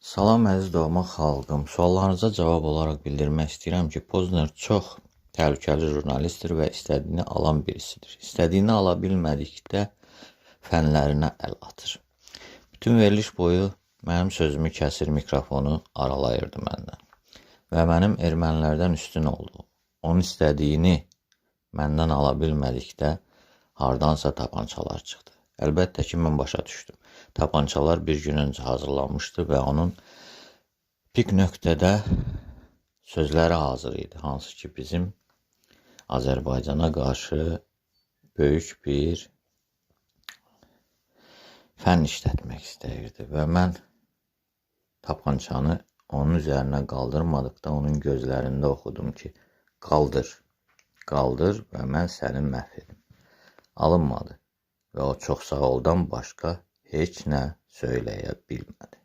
Salam əziz doğma xalqım. Suallarınıza cavab olaraq bildirmək istəyirəm ki, Pozner çox təhlükəli jurnalistdir və istədiyini alan birisidir. İstədiyini ala bilmədikdə fənlərinə əl atır. Bütün veriliş boyu mənim sözümü kəsir, mikrofonu aralayırdı məndən. Və mənim ermənilərdən üstün oldu. Onun istədiyini məndən ala bilmədikdə hardansa tapançalar çıxdı. Əlbəttə ki, mən başa düşdüm. Tapançalar bir gün öncə hazırlanmışdı və onun pik nöqtədə sözləri hazır idi. Hansı ki, bizim Azərbaycana qarşı böyük bir fən işlətmək istəyirdi. Və mən tapançanı onun üzərinə qaldırmadıqda onun gözlərində oxudum ki, qaldır, qaldır və mən səni məhv edim. Alınmadı və o çox sağ oldan başqa heç nə söyləyə bilmədi.